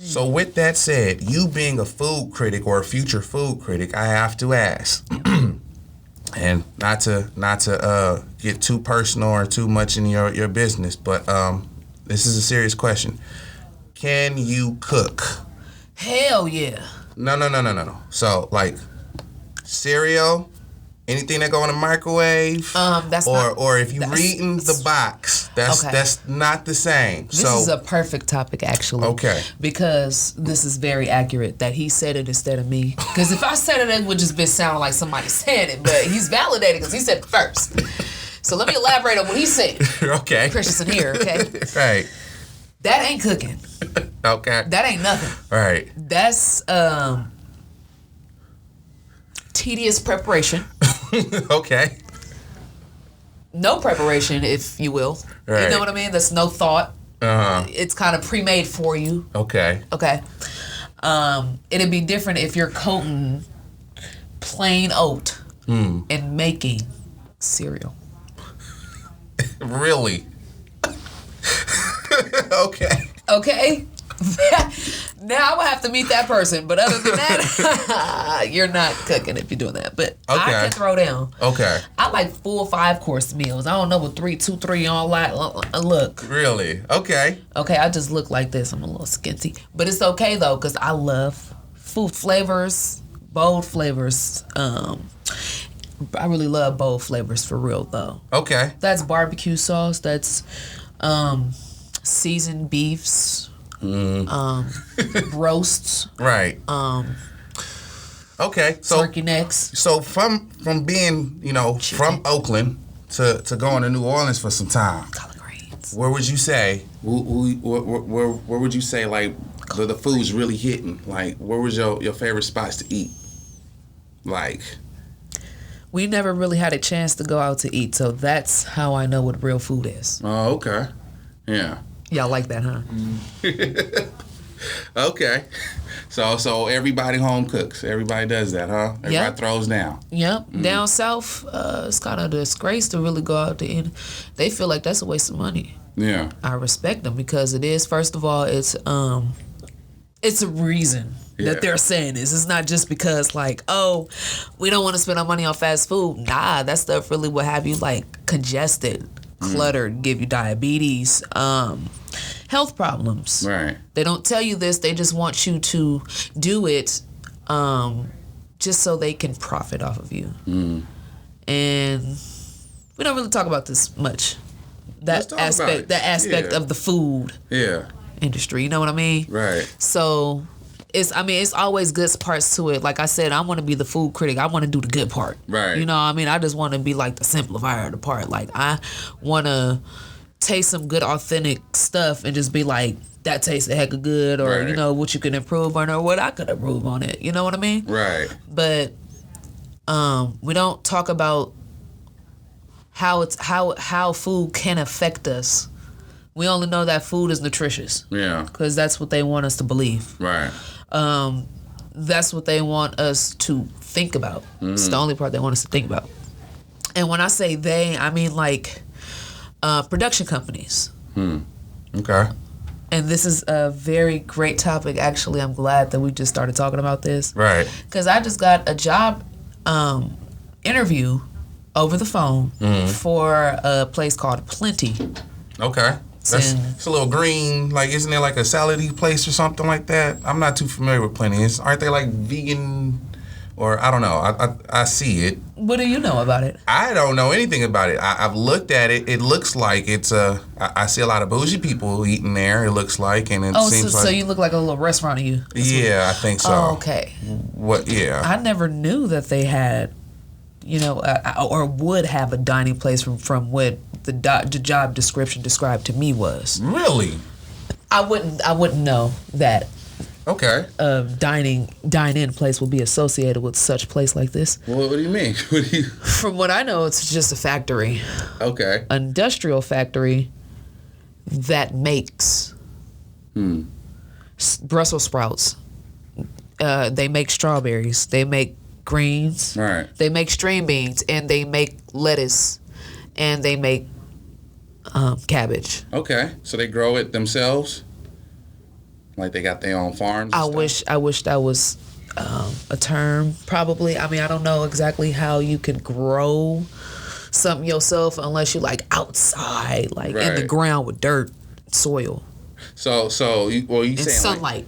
So with that said, you being a food critic or a future food critic, I have to ask, and not to get too personal or too much in your business, but this is a serious question. Can you cook? Hell yeah. No. So like cereal, anything that go in the microwave, or if you reading the box, that's not the same. This is a perfect topic, actually. Okay. Because this is very accurate that he said it instead of me. Because if I said it would just be sounding like somebody said it, but he's validated because he said it first. So let me elaborate on what he said. Okay. Christensen here, okay? Right. That ain't cooking. Okay. That ain't nothing. Right. That's tedious preparation. Okay. No preparation, if you will. Right. You know what I mean? That's no thought. Uh-huh. It's kind of pre-made for you. Okay. Okay. It'd be different if you're coating plain oat and making cereal. Really? Okay. Okay? Now I would have to meet that person, but other than that, you're not cooking if you're doing that. But I can throw down. Okay. I like full 5-course meals. I don't know what 3 all that look. Really? Okay. Okay, I just look like this. I'm a little skinty. But it's okay though, because I love food flavors, bold flavors. I really love bold flavors for real though. Okay. That's barbecue sauce. That's seasoned beefs. Roasts. Right. Okay. So turkey necks. So from being, from Oakland to going to New Orleans for some time. Collard greens. Where would you say? Where would you say like the food's really hitting? Like where was your favorite spots to eat? Like. We never really had a chance to go out to eat, so that's how I know what real food is. Oh, okay. Yeah. Y'all like that, huh? Okay. So everybody home cooks. Everybody does that, huh? Everybody throws down. Yep. Down south, it's kind of a disgrace to really go out to eat. They feel like that's a waste of money. Yeah. I respect them because it is. First of all, it's a reason that they're saying this. It's not just because like, oh, we don't want to spend our money on fast food. Nah, that stuff really will have you like congested, cluttered, give you diabetes, health problems. Right. They don't tell you this. They just want you to do it just so they can profit off of you. And we don't really talk about this much. That aspect of the food industry. You know what I mean? Right. So it's always good parts to it. Like I said, I want to be the food critic. I want to do the good part. Right. You know what I mean? I just want to be like the simplifier of the part. Like I want to taste some good authentic stuff and just be like, that tastes a heck of good, or what you can improve on, or what I could improve on it. You know what I mean? Right. But we don't talk about how food can affect us. We only know that food is nutritious. Yeah. Because that's what they want us to believe. Right. That's what they want us to think about. It's the only part they want us to think about. And when I say they, I mean like production companies. Okay. And this is a very great topic. Actually, I'm glad that we just started talking about this. Right. Because I just got a job interview over the phone for a place called Plenty. Okay. It's a little green, like, isn't it like a salady place or something like that? I'm not too familiar with Plenty. Aren't they like vegan, or I don't know. I see it. What do you know about it? I don't know anything about it. I've looked at it. It looks like it's I see a lot of bougie people eating there, it looks like, and it seems like... so you look like a little restaurant to you? I think so. Oh, okay. What, yeah. I never knew that they had, or would have a dining place from what the job description described to me was. Really? I wouldn't know that. Okay. A dine-in place will be associated with such place like this. Well, what do you mean? From what I know, it's just a factory. Okay. An industrial factory that makes Brussels sprouts. They make strawberries. They make greens. Right. They make string beans, and they make lettuce, and they make cabbage. Okay. So they grow it themselves? Like they got their own farms? I wish that was a term, probably. I mean, I don't know exactly how you could grow something yourself unless you like outside, like in the ground with dirt, soil. So you saying sunlight.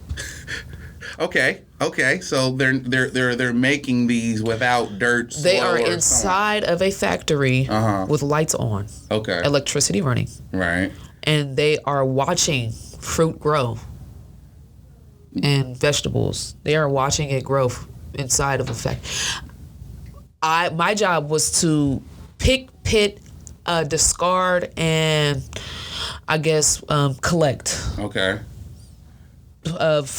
Like, okay. So they're making these without dirt. They are inside of a factory with lights on. Okay. Electricity running. Right. And they are watching fruit grow and vegetables. They are watching it grow inside of a factory. My job was to pick, pit, discard, and I guess collect. Okay. Of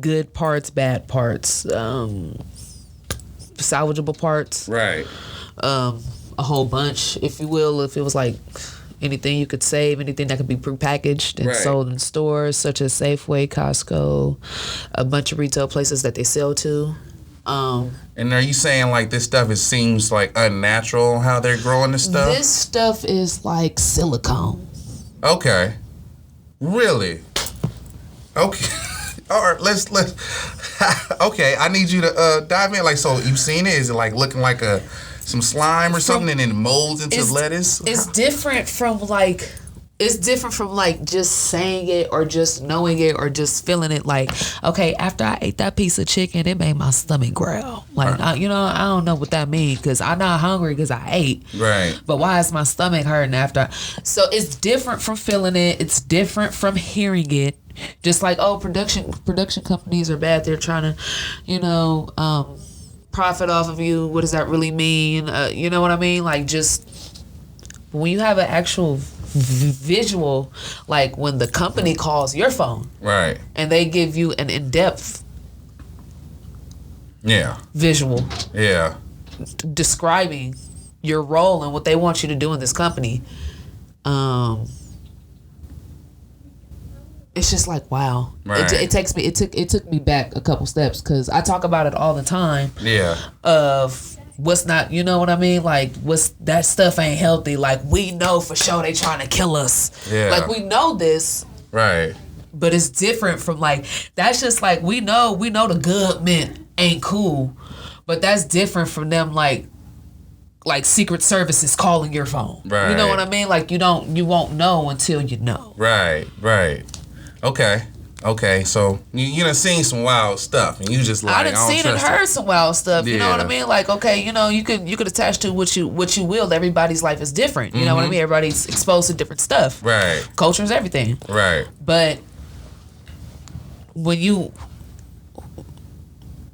good parts, bad parts, salvageable parts. Right. A whole bunch, if you will. If it was like anything you could save, anything that could be prepackaged and sold in stores such as Safeway, Costco, a bunch of retail places that they sell to. And are you saying like this stuff seems like unnatural how they're growing this stuff? This stuff is like silicone. Okay. Really? Okay. All right, let's okay, I need you to dive in. Like, so you've seen it? Is it like looking like some slime or something and then it molds into lettuce? It's different from like just saying it or just knowing it or just feeling it. Like, okay, after I ate that piece of chicken, it made my stomach growl. Like, I don't know what that means because I'm not hungry because I ate. Right. But why is my stomach hurting after? So it's different from feeling it. It's different from hearing it. Just like, production companies are bad. They're trying to, profit off of you. What does that really mean? You know what I mean? Like, just when you have an actual visual, like when the company calls your phone, right, and they give you an in-depth, visual, describing your role and what they want you to do in this company. It's just like, wow. Right. It took me back a couple steps because I talk about it all the time. Yeah. Of what's not, you know what I mean? Like, that stuff ain't healthy. Like, we know for sure they trying to kill us. Yeah. Like, we know this. Right. But it's different from like, that's just like, we know the government ain't cool. But that's different from them like Secret Service is calling your phone. Right. You know what I mean? Like, you won't know until you know. Right. Okay, so you done seen some wild stuff, and you just like I done seen and heard some wild stuff. Yeah. You know what I mean? Like, okay, you could attach to what you will. Everybody's life is different. You know what I mean? Everybody's exposed to different stuff. Right. Culture is everything. Right. But when you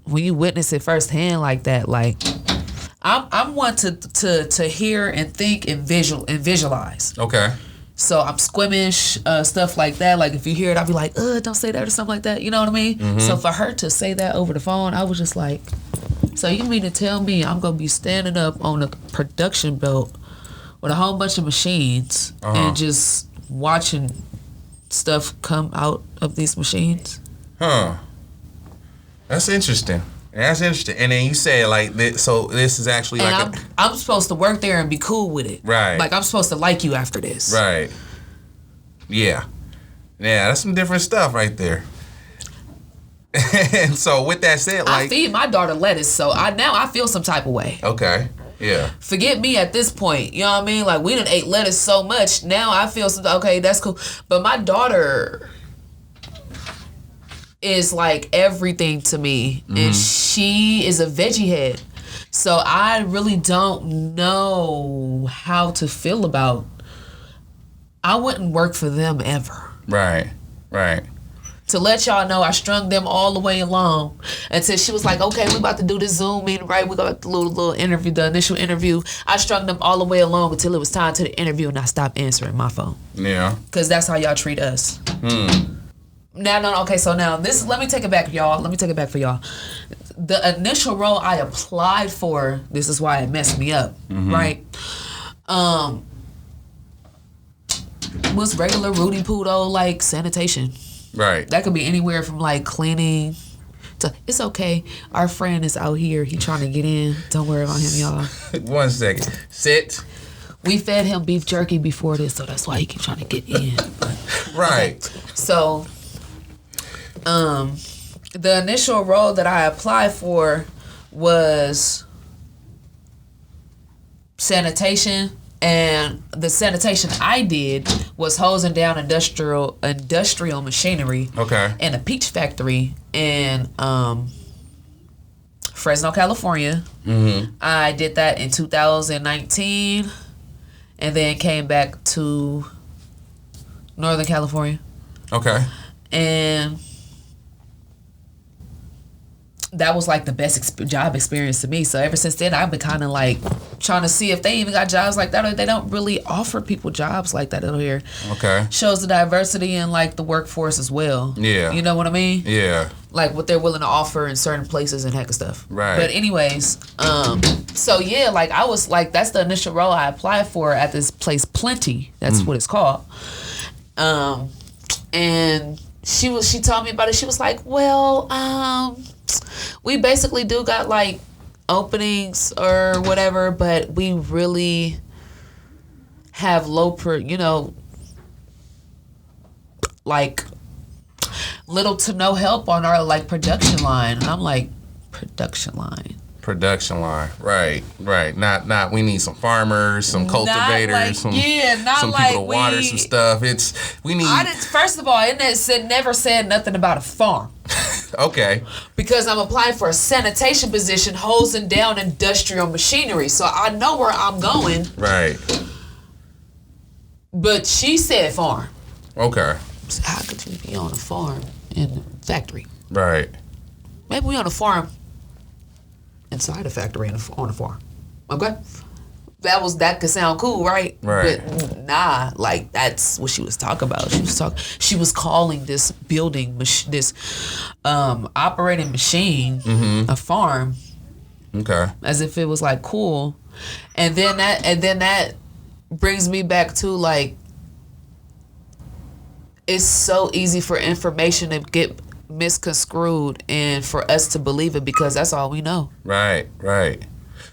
witness it firsthand like that, like I'm one to hear and think and visualize. Okay. So I'm squeamish, stuff like that. Like if you hear it, I'll be like, don't say that or something like that. You know what I mean? Mm-hmm. So for her to say that over the phone, I was just like, so you mean to tell me I'm going to be standing up on a production belt with a whole bunch of machines and just watching stuff come out of these machines? Huh. That's interesting. And then you say like this, so this is actually and like I'm supposed to work there and be cool with it. Right. Like I'm supposed to like you after this. Right. Yeah, that's some different stuff right there. And so with that said, like I feed my daughter lettuce, so I feel some type of way. Okay. Yeah. Forget me at this point. You know what I mean? Like we done ate lettuce so much. Now I feel some. Okay, that's cool. But my daughter is like everything to me, and she is a veggie head. So I really don't know how to feel about. I wouldn't work for them ever. Right. To let y'all know, I strung them all the way along until she was like, okay, we about to do this Zoom meeting, right? We got the little interview, the initial interview. I strung them all the way along until it was time to the interview, and I stopped answering my phone. Yeah. Because that's how y'all treat us. Now, okay, so now let me take it back, y'all. Let me take it back for y'all. The initial role I applied for, this is why it messed me up, right? Was regular Rudy Poodle, like sanitation. Right. That could be anywhere from like cleaning to, it's okay. Our friend is out here. He trying to get in. Don't worry about him, y'all. 1 second. Sit. We fed him beef jerky before this, so that's why he keep trying to get in. But, right. Okay. So The initial role that I applied for was sanitation, and the sanitation I did was hosing down industrial machinery. Okay. In a peach factory in Fresno, California. Mm-hmm. I did that in 2019, and then came back to Northern California. Okay. And that was like the best job experience to me. So ever since then, I've been kind of like trying to see if they even got jobs like that, or they don't really offer people jobs like that over here. Okay. Shows the diversity in like the workforce as well. Yeah. You know what I mean? Yeah. Like what they're willing to offer in certain places and heck of stuff. Right. But anyways, so yeah, like I was like, that's the initial role I applied for at this place, Plenty. That's what it's called. And she told me about it. She was like, well, we basically do got like openings or whatever, but we really have like little to no help on our like production line. And I'm like, production line, right. Not we need some farmers, some cultivators, some people to water some stuff. We need. First of all, it never said nothing about a farm. Okay. Because I'm applying for a sanitation position, hosing down industrial machinery, so I know where I'm going. Right. But she said farm. Okay. So how could you be on a farm in a factory? Right. Maybe we on a farm inside a factory on a farm. Okay? That could sound cool, right? Right. But nah, like that's what she was talking about. She was calling this building, this operating machine, a farm. Okay. As if it was like cool. And then that brings me back to like, it's so easy for information to get misconstrued and for us to believe it because that's all we know. Right.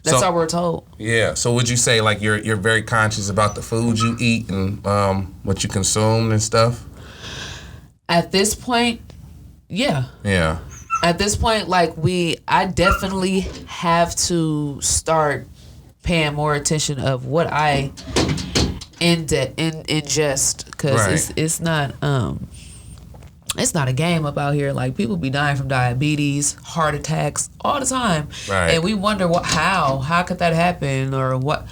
That's all we're told. Yeah. So would you say like you're very conscious about the food you eat and what you consume and stuff? At this point, yeah. Yeah. At this point, like I definitely have to start paying more attention of what I ingest because it's not a game up out here. Like people be dying from diabetes, heart attacks all the time, right. And we wonder how could that happen or what.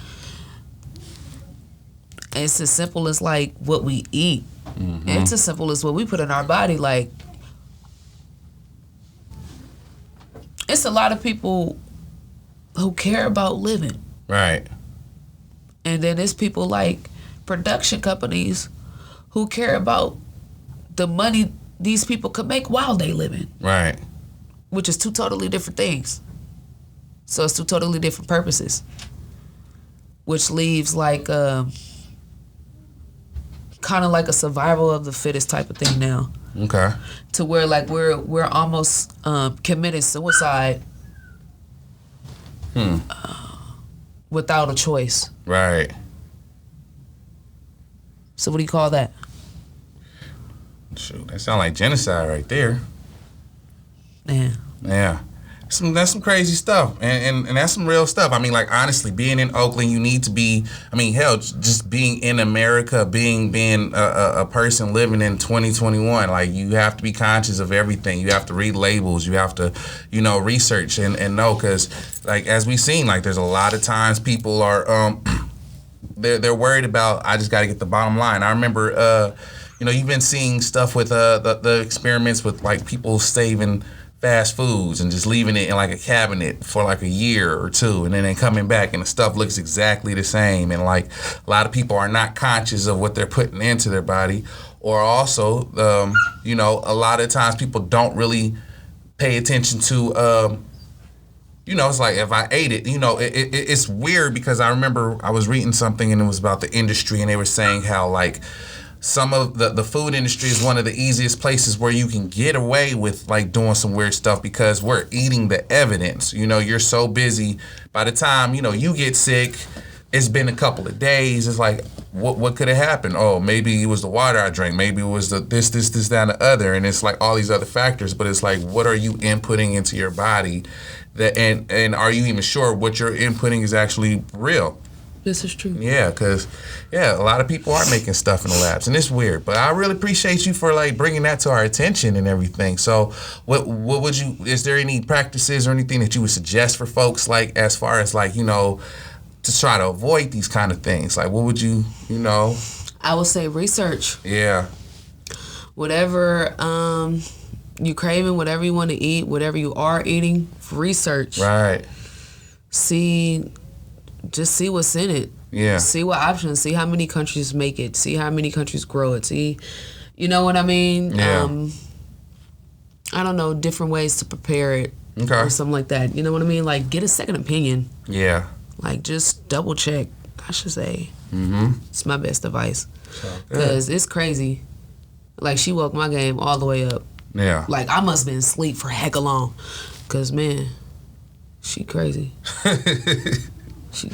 It's as simple as like what we eat. Mm-hmm. It's as simple as what we put in our body. Like it's a lot of people who care about living, right? And then there's people like production companies who care about the money these people could make while they living. Right. Which is two totally different things. So it's two totally different purposes. Which leaves like kind of like a survival of the fittest type of thing now. Okay. To where like we're almost committing suicide without a choice. Right. So what do you call that? Shoot, that sounds like genocide right there. Yeah. That's some crazy stuff, and that's some real stuff. I mean, like honestly, being in Oakland, you need to be. I mean, hell, just being in America, being a person living in 2021, like you have to be conscious of everything. You have to read labels. You have to, research and know, because like as we've seen, like there's a lot of times people are they're worried about. I just got to get the bottom line. I remember. You've been seeing stuff with the experiments with like people saving fast foods and just leaving it in like a cabinet for like a year or two, and then they coming back and the stuff looks exactly the same. And like a lot of people are not conscious of what they're putting into their body, or also, a lot of times people don't really pay attention to. It's like if I ate it, it's weird because I remember I was reading something and it was about the industry and they were saying how like. Some of the food industry is one of the easiest places where you can get away with like doing some weird stuff because we're eating the evidence. You're so busy. By the time, you get sick it's been a couple of days. It's like, what could have happened? Oh, maybe it was the water I drank. Maybe it was the this, that, and the other. And it's like all these other factors. But it's like, what are you inputting into your body? That and are you even sure what you're inputting is actually real? This is true. Yeah, because, a lot of people are making stuff in the labs, and it's weird. But I really appreciate you for, like, bringing that to our attention and everything. So what would you, is there any practices or anything that you would suggest for folks, like, as far as, like, to try to avoid these kind of things? Like, what would you, I would say research. Yeah. Whatever you craving, whatever you want to eat, whatever you are eating, research. Right. Just see what's in it. Yeah. See what options. See how many countries make it. See how many countries grow it. See, you know what I mean? Yeah. I don't know, different ways to prepare it. Okay. Or something like that. You know what I mean? Like, get a second opinion. Yeah. Like, just double check, I should say. Mm-hmm. It's my best advice. Because it's crazy. Like, she woke my game all the way up. Yeah. Like, I must have been asleep for heck long. Because, man, she crazy. She